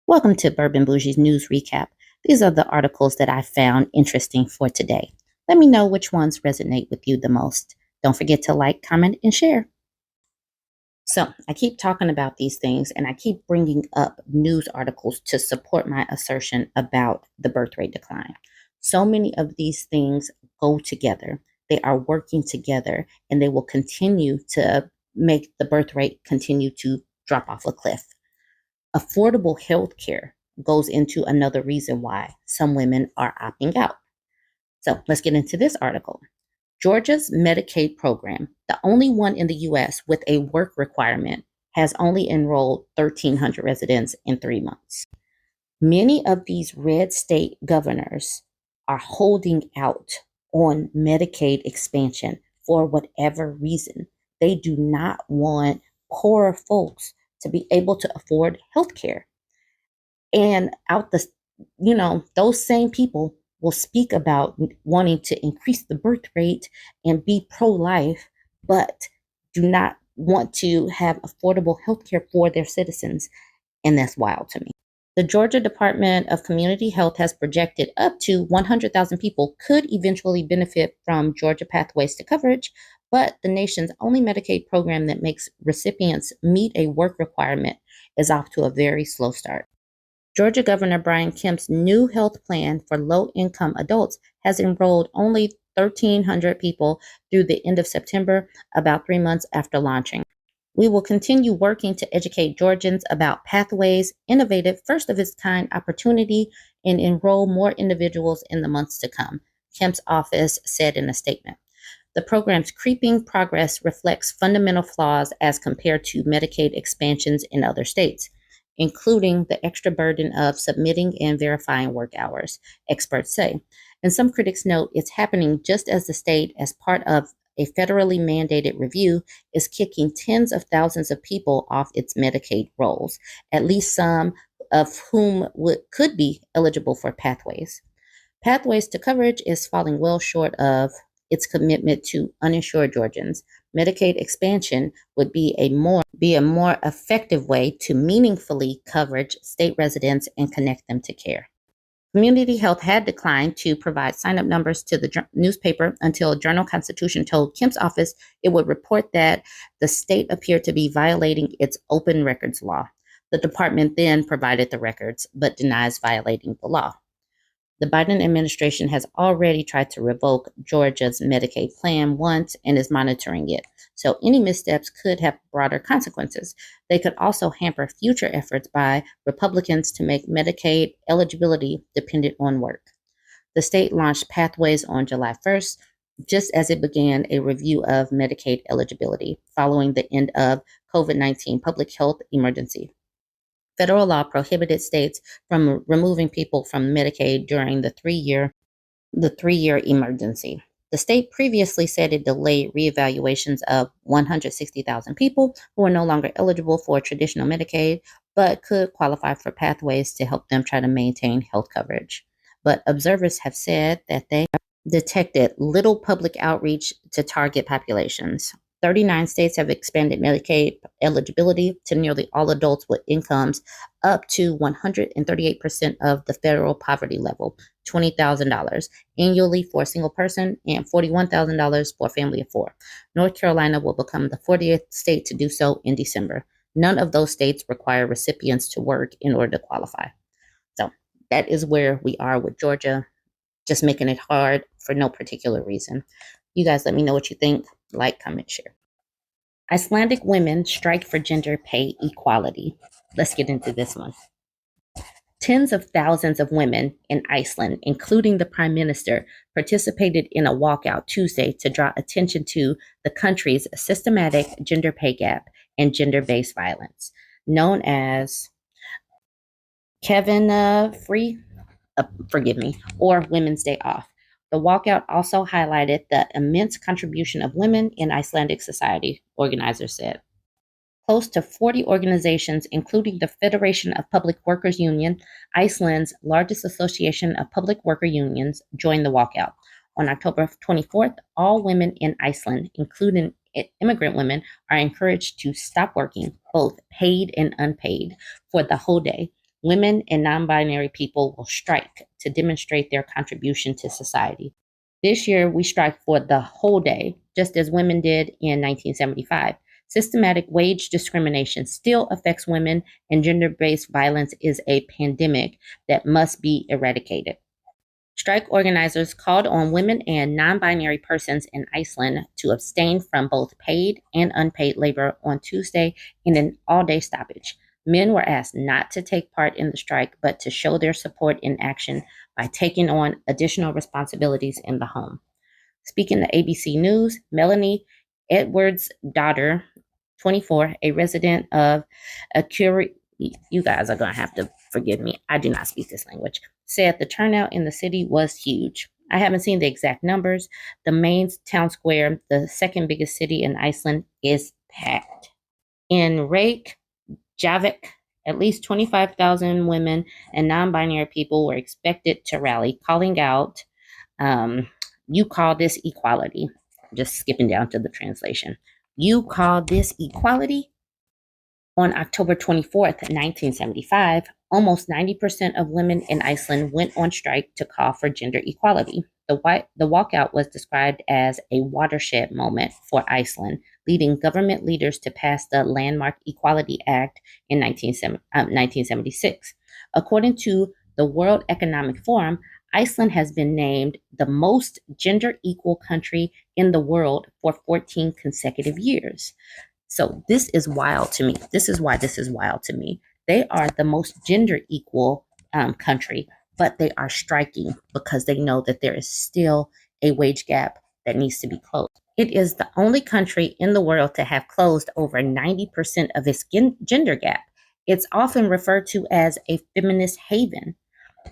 Welcome to BurbNBougie's news recap. These are the articles that I found interesting for today. Let me know which ones resonate with you the most. Don't forget to like, comment, and share. So, I keep talking about these things and I keep bringing up news articles to support my assertion about the birth rate decline. So many of these things go together. They are working together and they will continue to make the birth rate continue to drop off a cliff. Affordable health care goes into another reason why some women are opting out. So let's get into this article. Georgia's Medicaid program, the only one in the US with a work requirement, has only enrolled 1,300 residents in 3 months. Many of these red state governors are holding out on Medicaid expansion for whatever reason. They do not want poorer folks to be able to afford health care. And those same people will speak about wanting to increase the birth rate and be pro-life, but do not want to have affordable health care for their citizens. And that's wild to me. The Georgia Department of Community Health has projected up to 100,000 people could eventually benefit from Georgia Pathways to Coverage, but the nation's only Medicaid program that makes recipients meet a work requirement is off to a very slow start. Georgia Governor Brian Kemp's new health plan for low-income adults has enrolled only 1,300 people through the end of September, about 3 months after launching. We will continue working to educate Georgians about Pathways' innovative, first-of-its-kind opportunity and enroll more individuals in the months to come, Kemp's office said in a statement. The program's creeping progress reflects fundamental flaws as compared to Medicaid expansions in other states, including the extra burden of submitting and verifying work hours, experts say. And some critics note it's happening just as the state, as part of a federally mandated review, is kicking tens of thousands of people off its Medicaid rolls, at least some of whom could be eligible for Pathways. Pathways to Coverage is falling well short of its commitment to uninsured Georgians. Medicaid expansion would be a more effective way to meaningfully coverage state residents and connect them to care. Community Health had declined to provide sign-up numbers to the newspaper until Journal-Constitution told Kemp's office it would report that the state appeared to be violating its open records law. The department then provided the records, but denies violating the law. The Biden administration has already tried to revoke Georgia's Medicaid plan once and is monitoring it. So any missteps could have broader consequences. They could also hamper future efforts by Republicans to make Medicaid eligibility dependent on work. The state launched Pathways on July 1st, just as it began a review of Medicaid eligibility following the end of COVID-19 public health emergency. Federal law prohibited states from removing people from Medicaid during the three-year emergency. The state previously said it delayed reevaluations of 160,000 people who are no longer eligible for traditional Medicaid, but could qualify for Pathways to help them try to maintain health coverage. But observers have said that they detected little public outreach to target populations. 39 states have expanded Medicaid eligibility to nearly all adults with incomes up to 138% of the federal poverty level, $20,000 annually for a single person and $41,000 for a family of four. North Carolina will become the 40th state to do so in December. None of those states require recipients to work in order to qualify. So that is where we are with Georgia, just making it hard for no particular reason. You guys let me know what you think. Like, comment, share. Icelandic women strike for gender pay equality. Let's get into this one. Tens of thousands of women in Iceland, including the prime minister, participated in a walkout Tuesday to draw attention to the country's systematic gender pay gap and gender-based violence, known as Kevin Free, or Women's Day Off. The walkout also highlighted the immense contribution of women in Icelandic society, organizers said. Close to 40 organizations, including the Federation of Public Workers Union, Iceland's largest association of public worker unions, joined the walkout. On October 24th, all women in Iceland, including immigrant women, are encouraged to stop working, both paid and unpaid, for the whole day. Women and non-binary people will strike to demonstrate their contribution to society. This year, we strike for the whole day, just as women did in 1975. Systematic wage discrimination still affects women, and gender based violence is a pandemic that must be eradicated. Strike organizers called on women and non binary persons in Iceland to abstain from both paid and unpaid labor on Tuesday in an all day stoppage. Men were asked not to take part in the strike, but to show their support in action by taking on additional responsibilities in the home. Speaking to ABC News, Melanie Edwards' daughter, 24, a resident of a you guys are going to have to forgive me. I do not speak this language, said the turnout in the city was huge. I haven't seen the exact numbers. The main town square, the second biggest city in Iceland, is packed. In Reykjavik, at least 25,000 women and non-binary people were expected to rally, calling out, you call this equality. Just skipping down to the translation. You call this equality? On October 24th, 1975, almost 90% of women in Iceland went on strike to call for gender equality. The walkout was described as a watershed moment for Iceland, leading government leaders to pass the landmark Equality Act in 1976. According to the World Economic Forum, Iceland has been named the most gender equal country in the world for 14 consecutive years. So this is wild to me. This is why this is wild to me. They are the most gender equal country, but they are striking because they know that there is still a wage gap that needs to be closed. It is the only country in the world to have closed over 90% of its gender gap. It's often referred to as a feminist haven.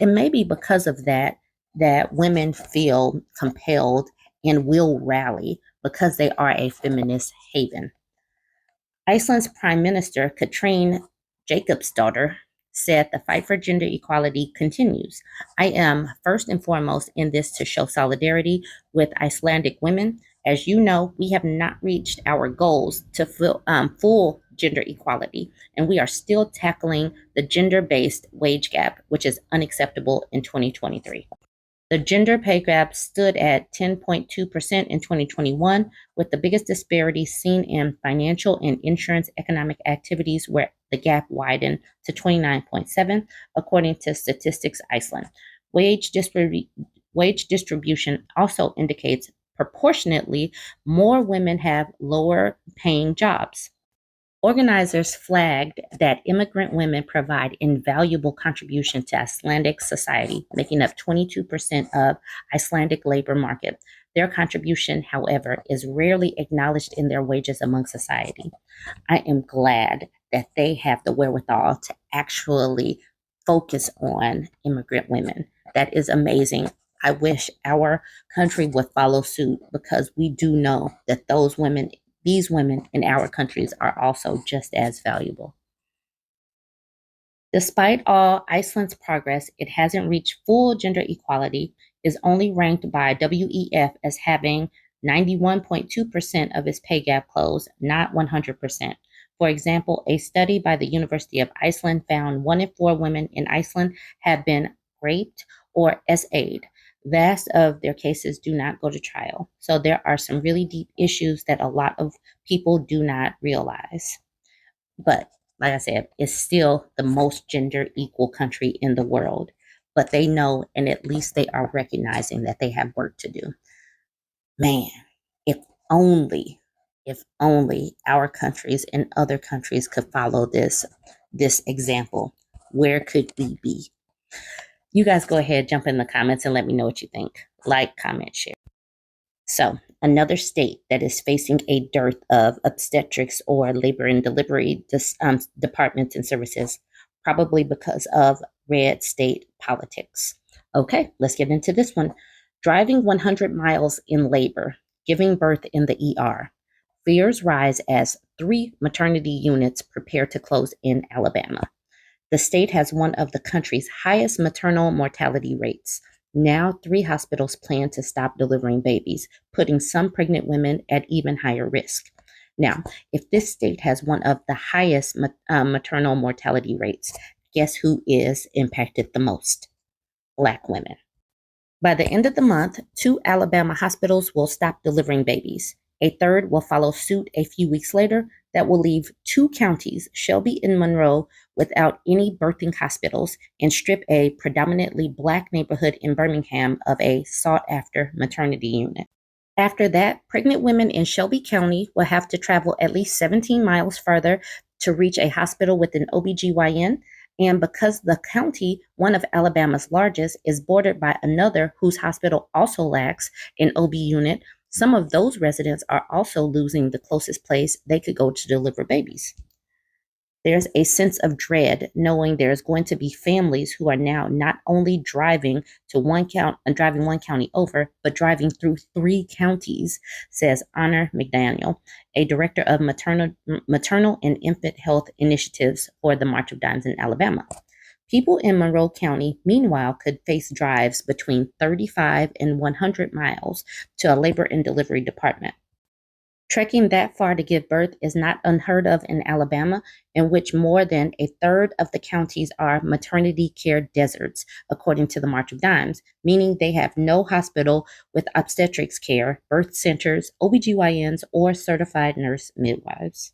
And maybe because of that, that women feel compelled and will rally because they are a feminist haven. Iceland's Prime Minister, Katrín Jakobsdóttir, said the fight for gender equality continues. I am first and foremost in this to show solidarity with Icelandic women. As you know, we have not reached our goals to full gender equality, and we are still tackling the gender-based wage gap, which is unacceptable in 2023. The gender pay gap stood at 10.2% in 2021, with the biggest disparity seen in financial and insurance economic activities, where the gap widened to 29.7%, according to Statistics Iceland. Wage distribution also indicates proportionately more women have lower paying jobs. Organizers flagged that immigrant women provide invaluable contribution to Icelandic society, making up 22% of Icelandic labor market. Their contribution, however, is rarely acknowledged in their wages among society. I am glad that they have the wherewithal to actually focus on immigrant women. That is amazing. I wish our country would follow suit because we do know that these women in our countries are also just as valuable. Despite all Iceland's progress, it hasn't reached full gender equality, is only ranked by WEF as having 91.2% of its pay gap closed, not 100%. For example, a study by the University of Iceland found 1 in 4 women in Iceland have been raped or SA'd. Vast of their cases do not go to trial. So there are some really deep issues that a lot of people do not realize. But like I said, it's still the most gender equal country in the world. But they know, and at least they are recognizing that they have work to do. Man, if only our countries and other countries could follow this example, where could we be? You guys go ahead, jump in the comments and let me know what you think. Like, comment, share. So, another state that is facing a dearth of obstetrics or labor and delivery departments and services, probably because of red state politics. Okay, let's get into this one. Driving 100 miles in labor, giving birth in the ER. Fears rise as 3 maternity units prepare to close in Alabama. The state has one of the country's highest maternal mortality rates. Now, 3 hospitals plan to stop delivering babies, putting some pregnant women at even higher risk. Now, if this state has one of the highest maternal mortality rates, Guess who is impacted the most? Black women. By the end of the month, 2 Alabama hospitals will stop delivering babies. A third will follow suit a few weeks later. That will leave 2 counties, Shelby and Monroe, without any birthing hospitals and strip a predominantly Black neighborhood in Birmingham of a sought-after maternity unit. After that, pregnant women in Shelby County will have to travel at least 17 miles further to reach a hospital with an OBGYN. And because the county, one of Alabama's largest, is bordered by another whose hospital also lacks an OB unit, some of those residents are also losing the closest place they could go to deliver babies. There's a sense of dread knowing there's going to be families who are now not only driving one county over, but driving through 3 counties, says Honor McDaniel, a director of maternal and infant health initiatives for the March of Dimes in Alabama. People in Monroe County, meanwhile, could face drives between 35 and 100 miles to a labor and delivery department. Trekking that far to give birth is not unheard of in Alabama, in which more than a third of the counties are maternity care deserts, according to the March of Dimes, meaning they have no hospital with obstetrics care, birth centers, OBGYNs, or certified nurse midwives.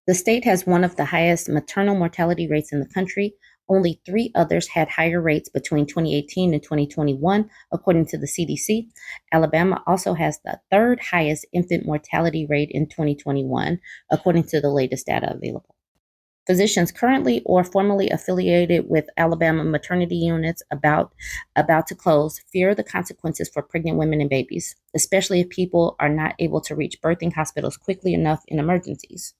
The state has one of the highest maternal mortality rates in the country. Only 3 others had higher rates between 2018 and 2021, according to the CDC. Alabama also has the 3rd highest infant mortality rate in 2021, according to the latest data available. Physicians currently or formerly affiliated with Alabama maternity units about to close fear the consequences for pregnant women and babies, especially if people are not able to reach birthing hospitals quickly enough in emergencies.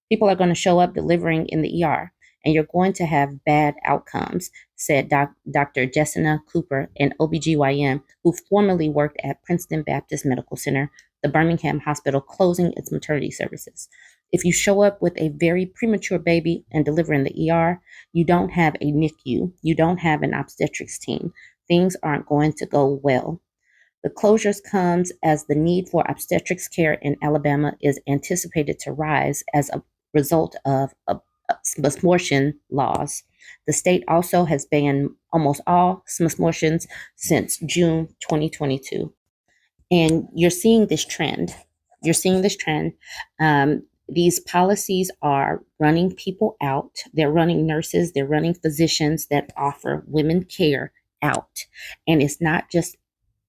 People are going to show up delivering in the ER, and you're going to have bad outcomes, said Dr. Jessina Cooper, an OBGYN who formerly worked at Princeton Baptist Medical Center, the Birmingham hospital closing its maternity services. If you show up with a very premature baby and deliver in the ER, you don't have a NICU, you don't have an obstetrics team. Things aren't going to go well. The closures comes as the need for obstetrics care in Alabama is anticipated to rise as a result of smorgasbord laws. The state also has banned almost all smorgasbords since June 2022. And you're seeing this trend. These policies are running people out. They're running nurses, they're running physicians that offer women care out. And it's not just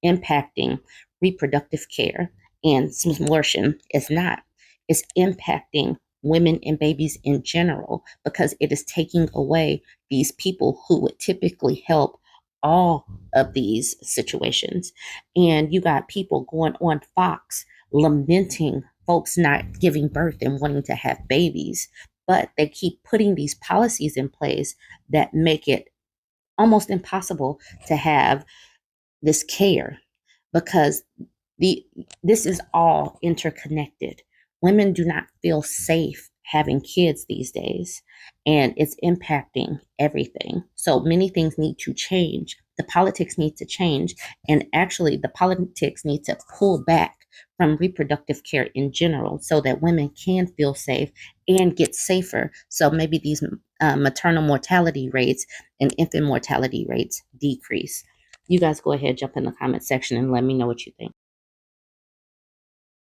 impacting reproductive care and smorgasbord. It's not. It's impacting women and babies in general because it is taking away these people who would typically help all of these situations. And you got people going on Fox lamenting folks not giving birth and wanting to have babies, but they keep putting these policies in place that make it almost impossible to have this care because this is all interconnected. Women do not feel safe having kids these days, and it's impacting everything. So many things need to change. The politics need to change, and actually the politics need to pull back from reproductive care in general so that women can feel safe and get safer. So maybe these maternal mortality rates and infant mortality rates decrease. You guys go ahead, jump in the comment section and let me know what you think.